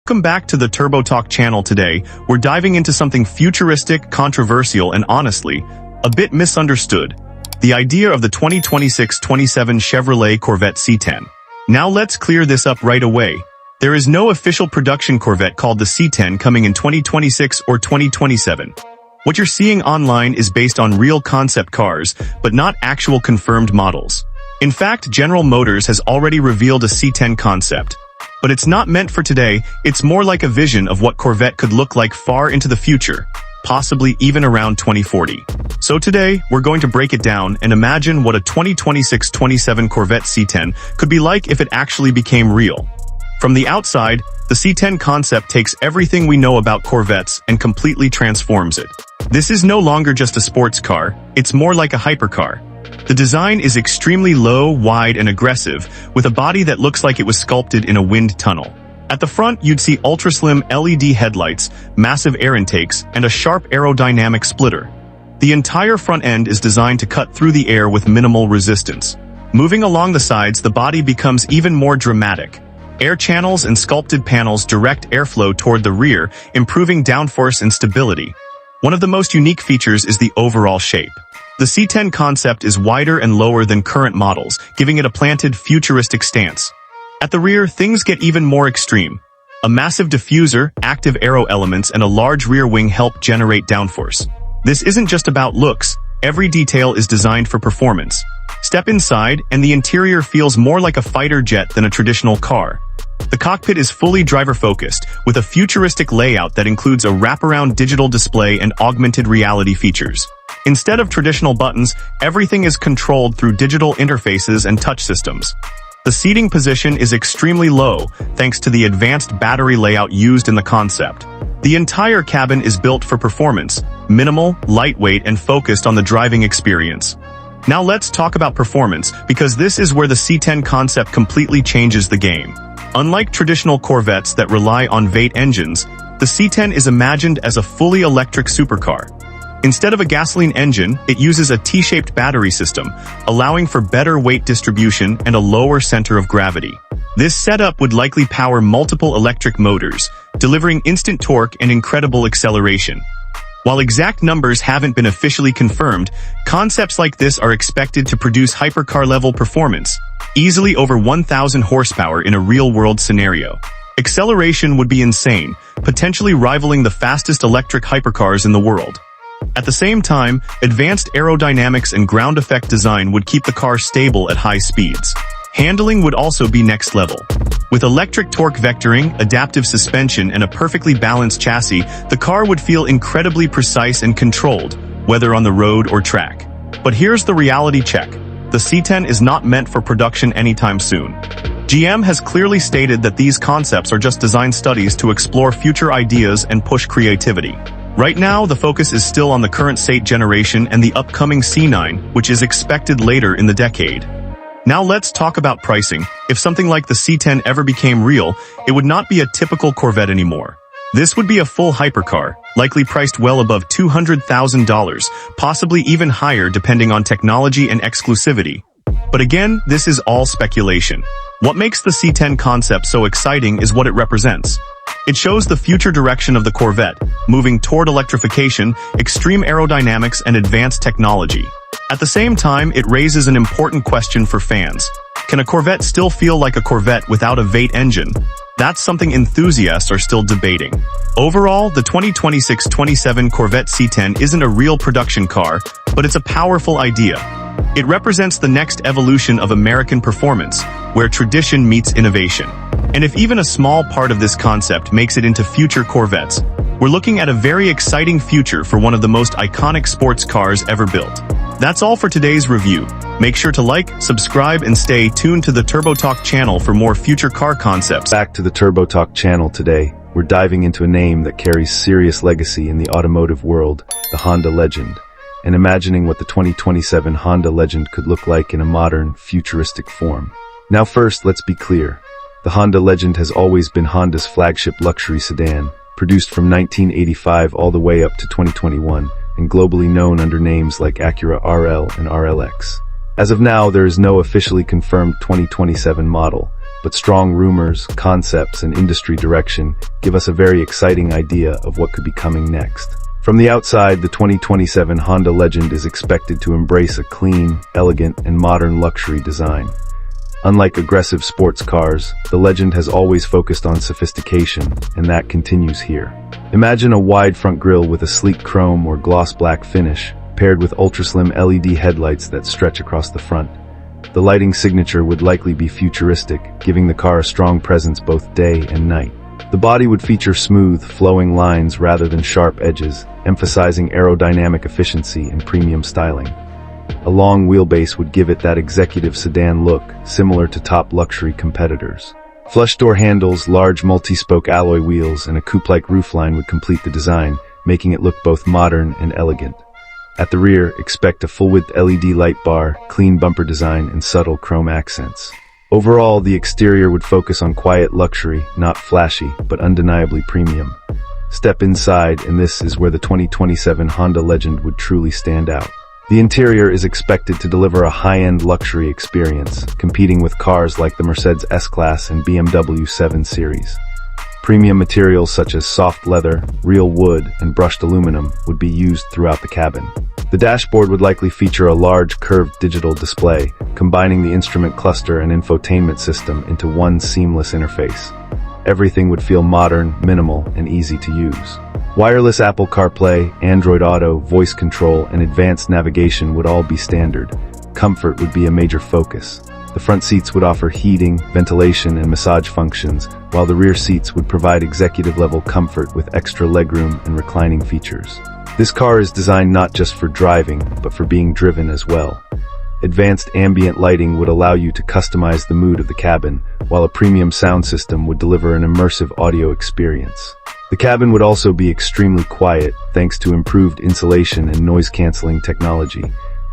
Welcome back to the TurboTalk channel. Today, we're diving into something futuristic, controversial, and honestly, a bit misunderstood. The idea of the 2026-27 Chevrolet Corvette C10. Now let's clear this up right away. There is no official production Corvette called the C10 coming in 2026 or 2027. What you're seeing online is based on real concept cars, but not actual confirmed models. In fact, General Motors has already revealed a C10 concept. But it's not meant for today, it's more like a vision of what Corvette could look like far into the future, possibly even around 2040. So today, we're going to break it down and imagine what a 2026-27 Corvette C10 could be like if it actually became real. From the outside, the C10 concept takes everything we know about Corvettes and completely transforms it. This is no longer just a sports car, it's more like a hypercar. The design is extremely low, wide, and aggressive, with a body that looks like it was sculpted in a wind tunnel. At the front, you'd see ultra-slim LED headlights, massive air intakes, and a sharp aerodynamic splitter. The entire front end is designed to cut through the air with minimal resistance. Moving along the sides, the body becomes even more dramatic. Air channels and sculpted panels direct airflow toward the rear, improving downforce and stability. One of the most unique features is the overall shape. The C10 concept is wider and lower than current models, giving it a planted, futuristic stance. At the rear, things get even more extreme. A massive diffuser, active aero elements, and a large rear wing help generate downforce. This isn't just about looks, every detail is designed for performance. Step inside, and the interior feels more like a fighter jet than a traditional car. The cockpit is fully driver-focused, with a futuristic layout that includes a wraparound digital display and augmented reality features. Instead of traditional buttons, everything is controlled through digital interfaces and touch systems. The seating position is extremely low, thanks to the advanced battery layout used in the concept. The entire cabin is built for performance, minimal, lightweight, and focused on the driving experience. Now let's talk about performance, because this is where the C10 concept completely changes the game. Unlike traditional Corvettes that rely on V8 engines, the C10 is imagined as a fully electric supercar. Instead of a gasoline engine, it uses a T-shaped battery system, allowing for better weight distribution and a lower center of gravity. This setup would likely power multiple electric motors, delivering instant torque and incredible acceleration. While exact numbers haven't been officially confirmed, concepts like this are expected to produce hypercar-level performance, easily over 1,000 horsepower in a real-world scenario. Acceleration would be insane, potentially rivaling the fastest electric hypercars in the world. At the same time, advanced aerodynamics and ground effect design would keep the car stable at high speeds. Handling would also be next level. With electric torque vectoring, adaptive suspension, and a perfectly balanced chassis, the car would feel incredibly precise and controlled, whether on the road or track. But here's the reality check. The C10 is not meant for production anytime soon. GM has clearly stated that these concepts are just design studies to explore future ideas and push creativity. Right now, the focus is still on the current C8 generation and the upcoming C9, which is expected later in the decade. Now let's talk about pricing. If something like the C10 ever became real, it would not be a typical Corvette anymore. This would be a full hypercar, likely priced well above $200,000, possibly even higher depending on technology and exclusivity. But again, this is all speculation. What makes the C10 concept so exciting is what it represents. It shows the future direction of the Corvette, moving toward electrification, extreme aerodynamics, and advanced technology. At the same time, it raises an important question for fans. Can a Corvette still feel like a Corvette without a V8 engine? That's something enthusiasts are still debating. Overall, the 2026-27 Corvette C10 isn't a real production car, but it's a powerful idea. It represents the next evolution of American performance, where tradition meets innovation. And if even a small part of this concept makes it into future Corvettes, we're looking at a very exciting future for one of the most iconic sports cars ever built. That's all for today's review. Make sure to like, subscribe, and stay tuned to the TurboTalk channel for more future car concepts. Back to the TurboTalk channel today, we're diving into a name that carries serious legacy in the automotive world, the Honda Legend, and imagining what the 2027 Honda Legend could look like in a modern, futuristic form. Now first, let's be clear. The Honda Legend has always been Honda's flagship luxury sedan, produced from 1985 all the way up to 2021, and globally known under names like Acura RL and RLX. As of now, there is no officially confirmed 2027 model, but strong rumors, concepts, and industry direction give us a very exciting idea of what could be coming next. From the outside, the 2027 Honda Legend is expected to embrace a clean, elegant, and modern luxury design. Unlike aggressive sports cars, the Legend has always focused on sophistication, and that continues here. Imagine a wide front grille with a sleek chrome or gloss black finish, paired with ultra-slim LED headlights that stretch across the front. The lighting signature would likely be futuristic, giving the car a strong presence both day and night. The body would feature smooth, flowing lines rather than sharp edges, emphasizing aerodynamic efficiency and premium styling. A long wheelbase would give it that executive sedan look, similar to top luxury competitors. Flush door handles, large multi-spoke alloy wheels, and a coupe-like roofline would complete the design, making it look both modern and elegant. At the rear, expect a full-width LED light bar, clean bumper design, and subtle chrome accents. Overall, the exterior would focus on quiet luxury, not flashy, but undeniably premium. Step inside, and this is where the 2027 Honda Legend would truly stand out. The interior is expected to deliver a high-end luxury experience, competing with cars like the Mercedes S-Class and BMW 7 Series. Premium materials such as soft leather, real wood, and brushed aluminum would be used throughout the cabin. The dashboard would likely feature a large curved digital display, combining the instrument cluster and infotainment system into one seamless interface. Everything would feel modern, minimal, and easy to use. Wireless Apple CarPlay, Android Auto, voice control, and advanced navigation would all be standard. Comfort would be a major focus. The front seats would offer heating, ventilation, and massage functions, while the rear seats would provide executive-level comfort with extra legroom and reclining features. This car is designed not just for driving, but for being driven as well. Advanced ambient lighting would allow you to customize the mood of the cabin, while a premium sound system would deliver an immersive audio experience. The cabin would also be extremely quiet, thanks to improved insulation and noise-canceling technology.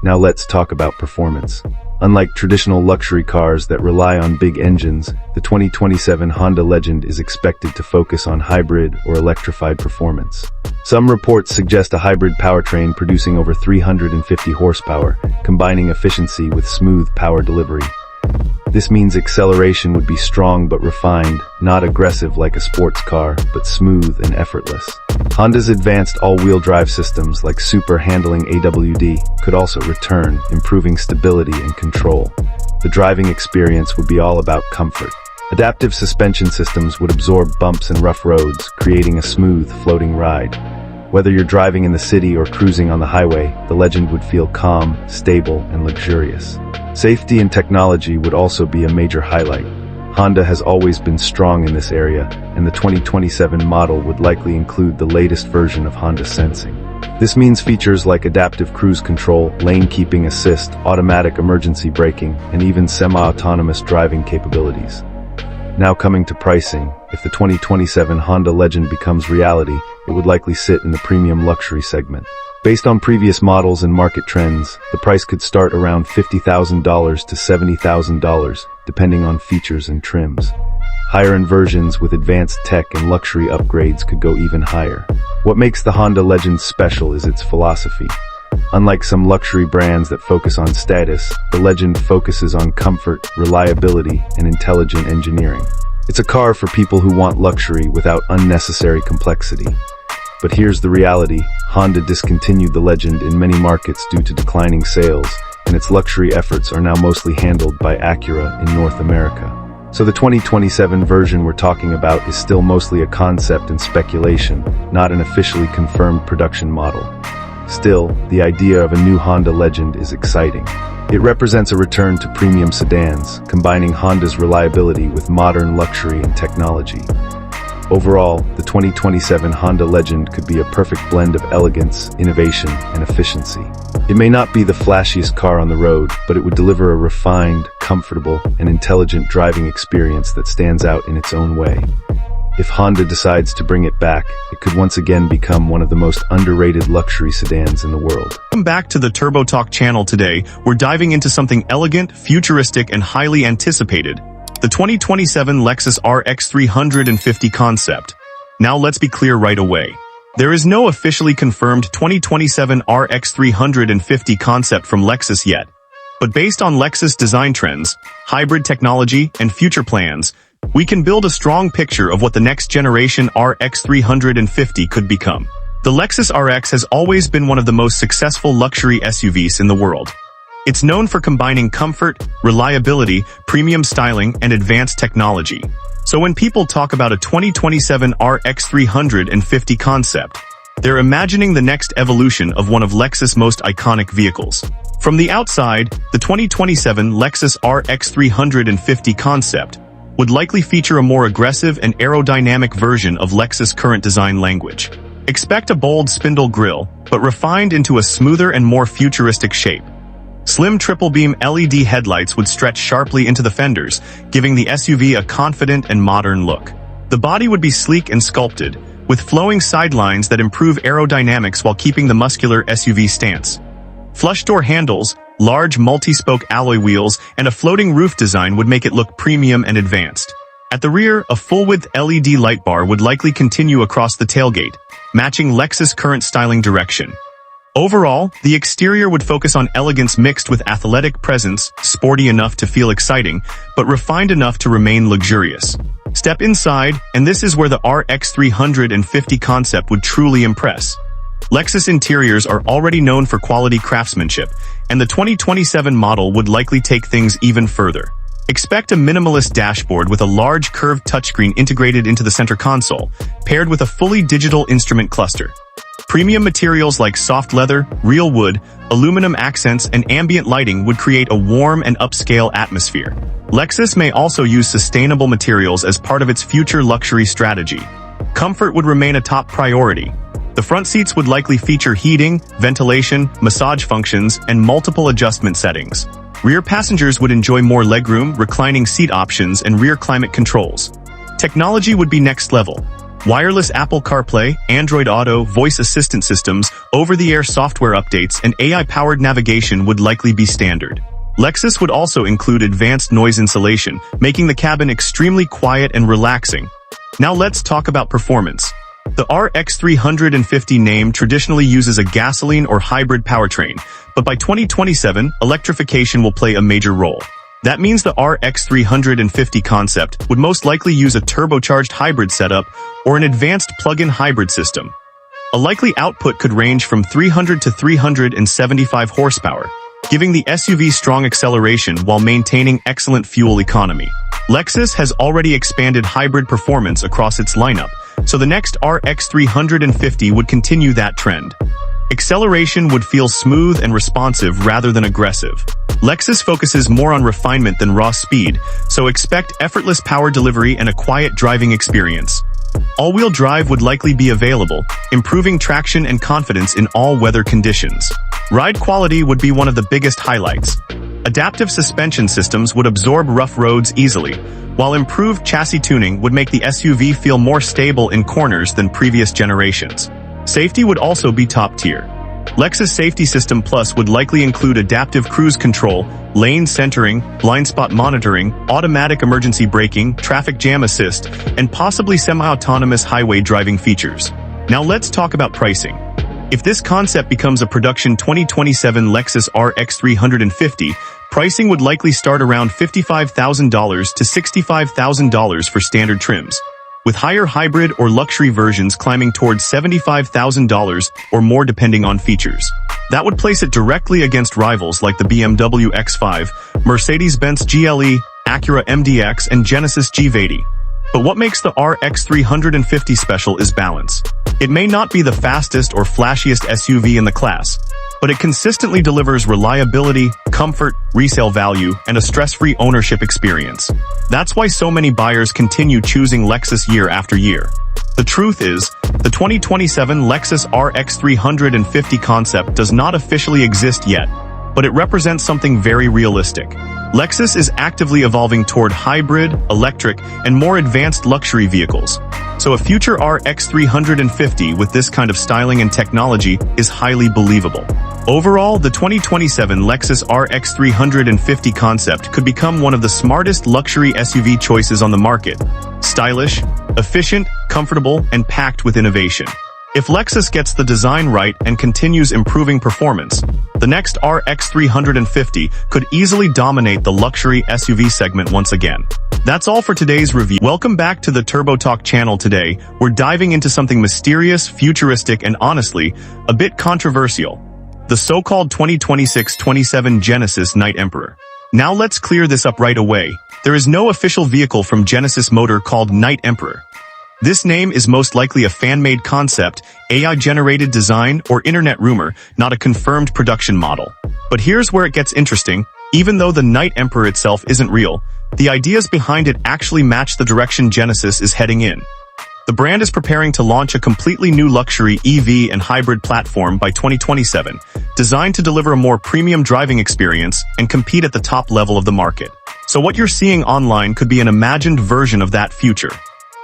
Now let's talk about performance. Unlike traditional luxury cars that rely on big engines, the 2027 Honda Legend is expected to focus on hybrid or electrified performance. Some reports suggest a hybrid powertrain producing over 350 horsepower, combining efficiency with smooth power delivery. This means acceleration would be strong but refined, not aggressive like a sports car, but smooth and effortless. Honda's advanced all-wheel drive systems like Super Handling AWD could also return, improving stability and control. The driving experience would be all about comfort. Adaptive suspension systems would absorb bumps and rough roads, creating a smooth, floating ride. Whether you're driving in the city or cruising on the highway, the Legend would feel calm, stable, and luxurious. Safety and technology would also be a major highlight. Honda has always been strong in this area, and the 2027 model would likely include the latest version of Honda Sensing. This means features like adaptive cruise control, lane keeping assist, automatic emergency braking, and even semi-autonomous driving capabilities. Now coming to pricing, if the 2027 Honda Legend becomes reality, it would likely sit in the premium luxury segment. Based on previous models and market trends, the price could start around $50,000 to $70,000, depending on features and trims. Higher-end versions with advanced tech and luxury upgrades could go even higher. What makes the Honda Legend special is its philosophy. Unlike some luxury brands that focus on status, the Legend focuses on comfort, reliability, and intelligent engineering. It's a car for people who want luxury without unnecessary complexity. But here's the reality: Honda discontinued the Legend in many markets due to declining sales, and its luxury efforts are now mostly handled by Acura in North America. So the 2027 version we're talking about is still mostly a concept and speculation, not an officially confirmed production model. Still, the idea of a new Honda Legend is exciting. It represents a return to premium sedans, combining Honda's reliability with modern luxury and technology. Overall, the 2027 Honda Legend could be a perfect blend of elegance, innovation, and efficiency. It may not be the flashiest car on the road, but it would deliver a refined, comfortable, and intelligent driving experience that stands out in its own way. If Honda decides to bring it back, it could once again become one of the most underrated luxury sedans in the world. Welcome back to the TurboTalk channel. Today, we're diving into something elegant, futuristic, and highly anticipated: the 2027 Lexus RX350 Concept. Now let's be clear right away. There is no officially confirmed 2027 RX350 Concept from Lexus yet, But based on Lexus design trends, hybrid technology, and future plans, we can build a strong picture of what the next generation RX 350 could become. The Lexus RX has always been one of the most successful luxury SUVs in the world. It's known for combining comfort, reliability, premium styling, and advanced technology. So when people talk about a 2027 RX 350 concept, they're imagining the next evolution of one of Lexus' most iconic vehicles. From the outside, the 2027 Lexus RX 350 concept would likely feature a more aggressive and aerodynamic version of Lexus' current design language. Expect a bold spindle grille, but refined into a smoother and more futuristic shape. Slim triple-beam LED headlights would stretch sharply into the fenders, giving the SUV a confident and modern look. The body would be sleek and sculpted, with flowing sidelines that improve aerodynamics while keeping the muscular SUV stance. Flush door handles, large multi-spoke alloy wheels, and a floating roof design would make it look premium and advanced. At the rear, a full-width LED light bar would likely continue across the tailgate, matching Lexus' current styling direction. Overall, the exterior would focus on elegance mixed with athletic presence, sporty enough to feel exciting, but refined enough to remain luxurious. Step inside, and this is where the RX 350 concept would truly impress. Lexus interiors are already known for quality craftsmanship, and the 2027 model would likely take things even further. Expect a minimalist dashboard with a large curved touchscreen integrated into the center console, paired with a fully digital instrument cluster. Premium materials like soft leather, real wood, aluminum accents, and ambient lighting would create a warm and upscale atmosphere. Lexus may also use sustainable materials as part of its future luxury strategy. Comfort would remain a top priority. The front seats would likely feature heating, ventilation, massage functions, and multiple adjustment settings. Rear passengers would enjoy more legroom, reclining seat options, and rear climate controls. Technology would be next level. Wireless Apple CarPlay, Android Auto, voice assistant systems, over-the-air software updates, and AI-powered navigation would likely be standard. Lexus would also include advanced noise insulation, making the cabin extremely quiet and relaxing. Now let's talk about performance. The RX 350 name traditionally uses a gasoline or hybrid powertrain, but by 2027, electrification will play a major role. That means the RX 350 concept would most likely use a turbocharged hybrid setup or an advanced plug-in hybrid system. A likely output could range from 300 to 375 horsepower, giving the SUV strong acceleration while maintaining excellent fuel economy. Lexus has already expanded hybrid performance across its lineup, so the next RX 350 would continue that trend. Acceleration would feel smooth and responsive rather than aggressive. Lexus focuses more on refinement than raw speed, so expect effortless power delivery and a quiet driving experience. All-wheel drive would likely be available, improving traction and confidence in all weather conditions. Ride quality would be one of the biggest highlights. Adaptive suspension systems would absorb rough roads easily, while improved chassis tuning would make the SUV feel more stable in corners than previous generations. Safety would also be top tier. Lexus Safety System Plus would likely include adaptive cruise control, lane centering, blind spot monitoring, automatic emergency braking, traffic jam assist, and possibly semi-autonomous highway driving features. Now let's talk about pricing. If this concept becomes a production 2027 Lexus RX 350, pricing would likely start around $55,000 to $65,000 for standard trims, with higher hybrid or luxury versions climbing towards $75,000 or more depending on features. That would place it directly against rivals like the BMW X5, Mercedes-Benz GLE, Acura MDX, and Genesis G80. But what makes the RX 350 special is balance. It may not be the fastest or flashiest SUV in the class, but it consistently delivers reliability, comfort, resale value, and a stress-free ownership experience. That's why so many buyers continue choosing Lexus year after year. The truth is, the 2027 Lexus RX 350 concept does not officially exist yet, but it represents something very realistic. Lexus is actively evolving toward hybrid, electric, and more advanced luxury vehicles. So a future RX 350 with this kind of styling and technology is highly believable. Overall, the 2027 Lexus RX 350 concept could become one of the smartest luxury SUV choices on the market. Stylish, efficient, comfortable, and packed with innovation. If Lexus gets the design right and continues improving performance, the next RX350 could easily dominate the luxury SUV segment once again. That's all for today's review. Welcome back to the TurboTalk channel. Today, we're diving into something mysterious, futuristic, and honestly, a bit controversial. The so-called 2026-27 Genesis Night Emperor. Now let's clear this up right away. There is no official vehicle from Genesis Motor called Night Emperor. This name is most likely a fan-made concept, AI-generated design, or internet rumor, not a confirmed production model. But here's where it gets interesting. Even though the Night Emperor itself isn't real, the ideas behind it actually match the direction Genesis is heading in. The brand is preparing to launch a completely new luxury EV and hybrid platform by 2027, designed to deliver a more premium driving experience and compete at the top level of the market. So what you're seeing online could be an imagined version of that future.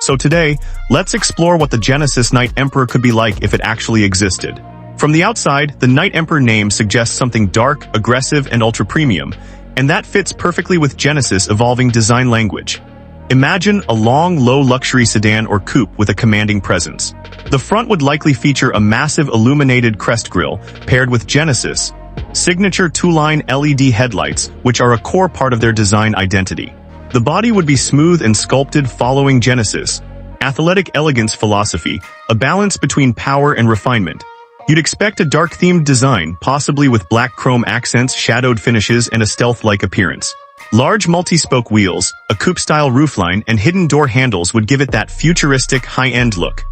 So today, let's explore what the Genesis Night Emperor could be like if it actually existed. From the outside, the Night Emperor name suggests something dark, aggressive, and ultra-premium, and that fits perfectly with Genesis' evolving design language. Imagine a long, low-luxury sedan or coupe with a commanding presence. The front would likely feature a massive illuminated crest grille, paired with Genesis' signature two-line LED headlights, which are a core part of their design identity. The body would be smooth and sculpted following Genesis' athletic elegance philosophy, a balance between power and refinement. You'd expect a dark-themed design, possibly with black chrome accents, shadowed finishes, and a stealth-like appearance. Large multi-spoke wheels, a coupe-style roofline, and hidden door handles would give it that futuristic, high-end look.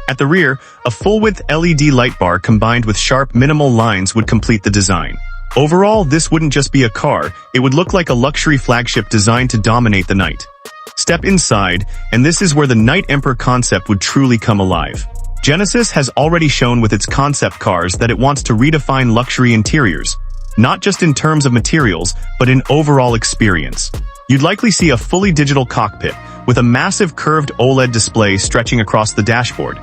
At the rear, a full-width LED light bar combined with sharp, minimal lines would complete the design. Overall, this wouldn't just be a car, it would look like a luxury flagship designed to dominate the night. Step inside, and this is where the Night Emperor concept would truly come alive. Genesis has already shown with its concept cars that it wants to redefine luxury interiors, not just in terms of materials, but in overall experience. You'd likely see a fully digital cockpit, with a massive curved OLED display stretching across the dashboard.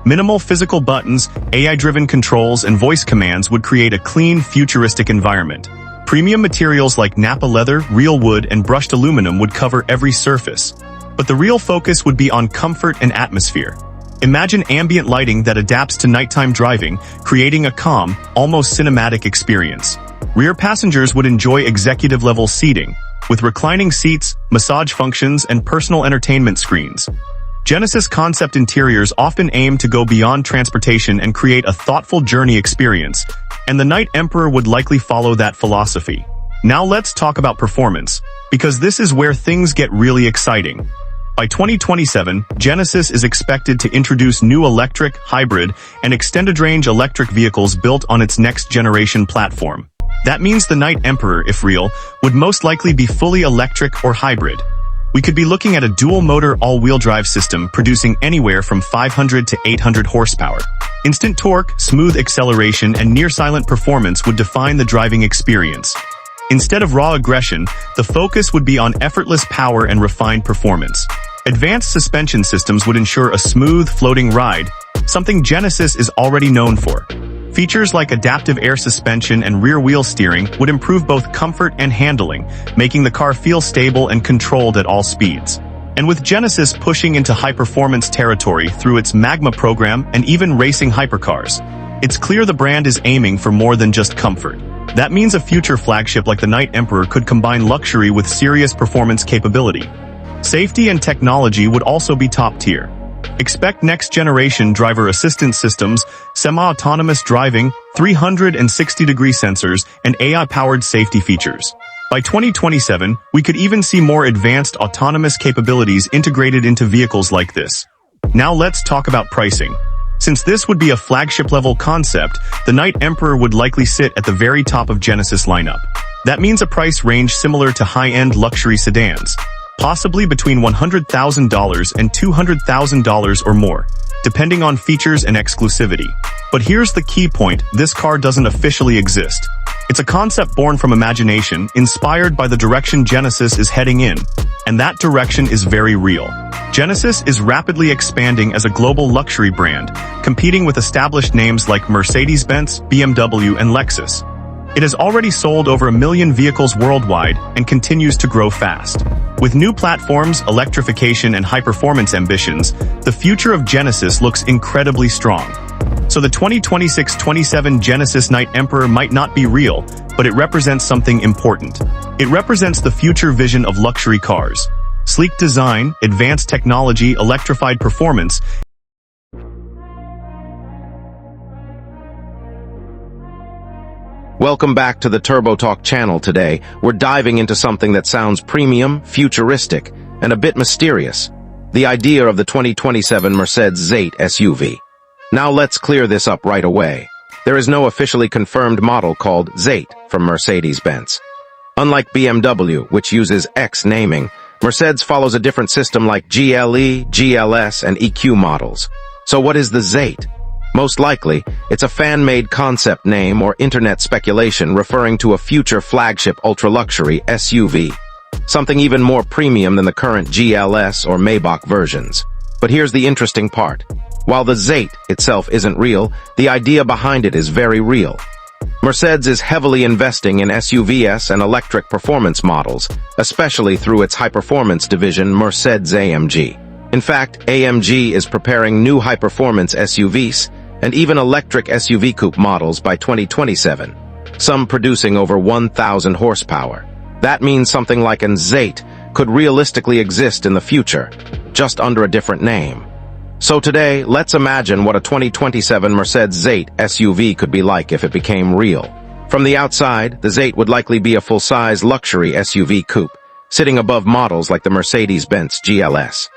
Minimal physical buttons, AI-driven controls, and voice commands would create a clean, futuristic environment. Premium materials like Napa leather, real wood, and brushed aluminum would cover every surface. But the real focus would be on comfort and atmosphere. Imagine ambient lighting that adapts to nighttime driving, creating a calm, almost cinematic experience. Rear passengers would enjoy executive-level seating, with reclining seats, massage functions, and personal entertainment screens. Genesis concept interiors often aim to go beyond transportation and create a thoughtful journey experience, and the Night Emperor would likely follow that philosophy. Now let's talk about performance, because this is where things get really exciting. By 2027, Genesis is expected to introduce new electric, hybrid, and extended-range electric vehicles built on its next-generation platform. That means the Night Emperor, if real, would most likely be fully electric or hybrid. We could be looking at a dual-motor all-wheel drive system producing anywhere from 500 to 800 horsepower. Instant torque, smooth acceleration, and near-silent performance would define the driving experience. Instead of raw aggression, the focus would be on effortless power and refined performance. Advanced suspension systems would ensure a smooth, floating ride, something Genesis is already known for. Features like adaptive air suspension and rear-wheel steering would improve both comfort and handling, making the car feel stable and controlled at all speeds. And with Genesis pushing into high-performance territory through its Magma program and even racing hypercars, it's clear the brand is aiming for more than just comfort. That means a future flagship like the Night Emperor could combine luxury with serious performance capability. Safety and technology would also be top-tier. Expect next-generation driver assistance systems, semi-autonomous driving, 360-degree sensors, and AI-powered safety features. By 2027, we could even see more advanced autonomous capabilities integrated into vehicles like this. Now let's talk about pricing. Since this would be a flagship-level concept, the Night Emperor would likely sit at the very top of Genesis lineup. That means a price range similar to high-end luxury sedans, possibly between $100,000 and $200,000 or more, depending on features and exclusivity. But here's the key point: this car doesn't officially exist. It's a concept born from imagination, inspired by the direction Genesis is heading in, and that direction is very real. Genesis is rapidly expanding as a global luxury brand, competing with established names like Mercedes-Benz, BMW, and Lexus. It has already sold over 1 million vehicles worldwide and continues to grow fast. With new platforms, electrification, and high-performance ambitions, the future of Genesis looks incredibly strong. So the 2026 27 Genesis Night Emperor might not be real, but it represents something important. It represents the future vision of luxury cars. Sleek design, advanced technology, electrified performance. Welcome back to the TurboTalk channel. Today, we're diving into something that sounds premium, futuristic, and a bit mysterious. The idea of the 2027 Mercedes Z8 SUV. Now let's clear this up right away. There is no officially confirmed model called Z8 from Mercedes-Benz. Unlike BMW, which uses X naming, Mercedes follows a different system like GLE, GLS, and EQ models. So what is the Z8? Most likely, it's a fan-made concept name or internet speculation referring to a future flagship ultra-luxury SUV. Something even more premium than the current GLS or Maybach versions. But here's the interesting part. While the Z8 itself isn't real, the idea behind it is very real. Mercedes is heavily investing in SUVs and electric performance models, especially through its high-performance division Mercedes-AMG. In fact, AMG is preparing new high-performance SUVs and even electric SUV coupe models by 2027, some producing over 1,000 horsepower. That means something like an Z8 could realistically exist in the future, just under a different name. So today, let's imagine what a 2027 Mercedes Z8 SUV could be like if it became real. From the outside, the Z8 would likely be a full-size luxury SUV coupe, sitting above models like the Mercedes-Benz GLS.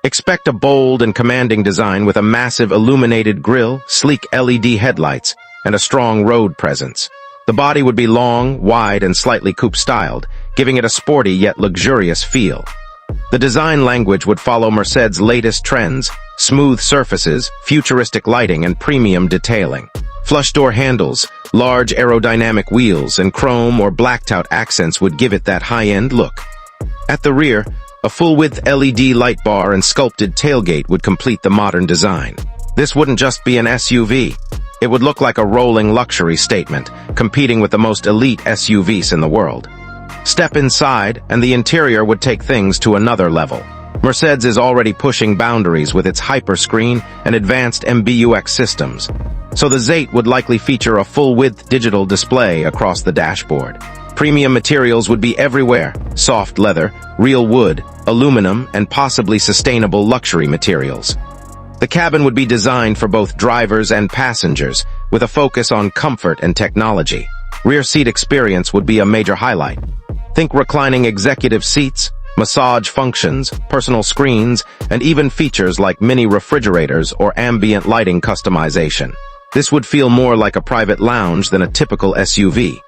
Expect a bold and commanding design with a massive illuminated grille, sleek LED headlights, and a strong road presence. The body would be long, wide, and slightly coupe-styled, giving it a sporty yet luxurious feel. The design language would follow Mercedes' latest trends: smooth surfaces, futuristic lighting, and premium detailing. Flush door handles, large aerodynamic wheels, and chrome or blacked-out accents would give it that high-end look. At the rear, a full-width LED light bar and sculpted tailgate would complete the modern design. This wouldn't just be an SUV. It would look like a rolling luxury statement, competing with the most elite SUVs in the world. Step inside, and the interior would take things to another level. Mercedes is already pushing boundaries with its hyperscreen and advanced MBUX systems. So the Z8 would likely feature a full-width digital display across the dashboard. Premium materials would be everywhere: soft leather, real wood, aluminum, and possibly sustainable luxury materials. The cabin would be designed for both drivers and passengers, with a focus on comfort and technology. Rear seat experience would be a major highlight. Think reclining executive seats, massage functions, personal screens, and even features like mini refrigerators or ambient lighting customization. This would feel more like a private lounge than a typical SUV.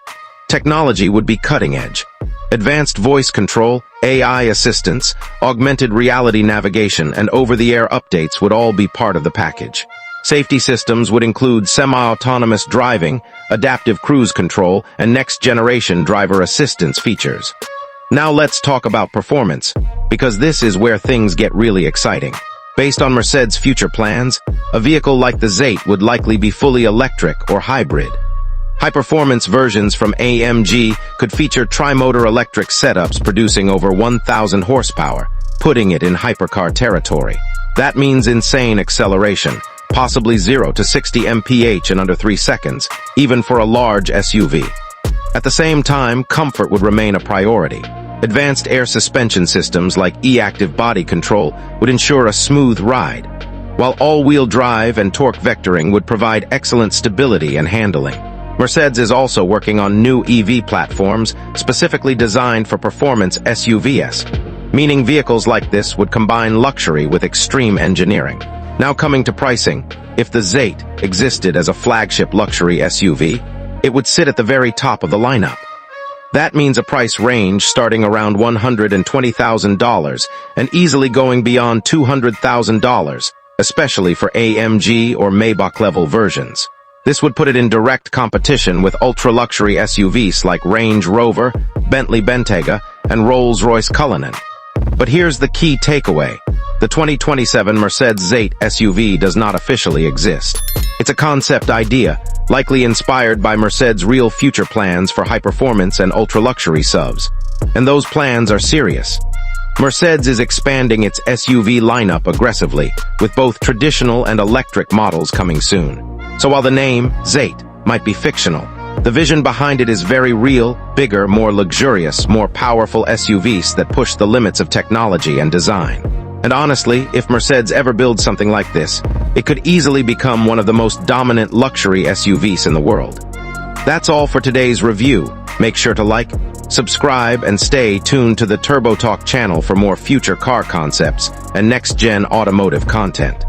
Technology would be cutting-edge. Advanced voice control, AI assistance, augmented reality navigation, and over-the-air updates would all be part of the package. Safety systems would include semi-autonomous driving, adaptive cruise control, and next-generation driver assistance features. Now let's talk about performance, because this is where things get really exciting. Based on Mercedes' future plans, a vehicle like the Z8 would likely be fully electric or hybrid. High-performance versions from AMG could feature tri-motor electric setups producing over 1,000 horsepower, putting it in hypercar territory. That means insane acceleration, possibly 0 to 60 mph in under 3 seconds, even for a large SUV. At the same time, comfort would remain a priority. Advanced air suspension systems like e-active body control would ensure a smooth ride, while all-wheel drive and torque vectoring would provide excellent stability and handling. Mercedes is also working on new EV platforms specifically designed for performance SUVs, meaning vehicles like this would combine luxury with extreme engineering. Now coming to pricing, if the Z8 existed as a flagship luxury SUV, it would sit at the very top of the lineup. That means a price range starting around $120,000 and easily going beyond $200,000, especially for AMG or Maybach-level versions. This would put it in direct competition with ultra-luxury SUVs like Range Rover, Bentley Bentayga, and Rolls-Royce Cullinan. But here's the key takeaway. The 2027 Mercedes Z8 SUV does not officially exist. It's a concept idea, likely inspired by Mercedes' real future plans for high-performance and ultra-luxury SUVs. And those plans are serious. Mercedes is expanding its SUV lineup aggressively, with both traditional and electric models coming soon. So while the name, Z8, might be fictional, the vision behind it is very real, bigger, more luxurious, more powerful SUVs that push the limits of technology and design. And honestly, if Mercedes ever builds something like this, it could easily become one of the most dominant luxury SUVs in the world. That's all for today's review. Make sure to like, subscribe, and stay tuned to the TurboTalk channel for more future car concepts and next-gen automotive content.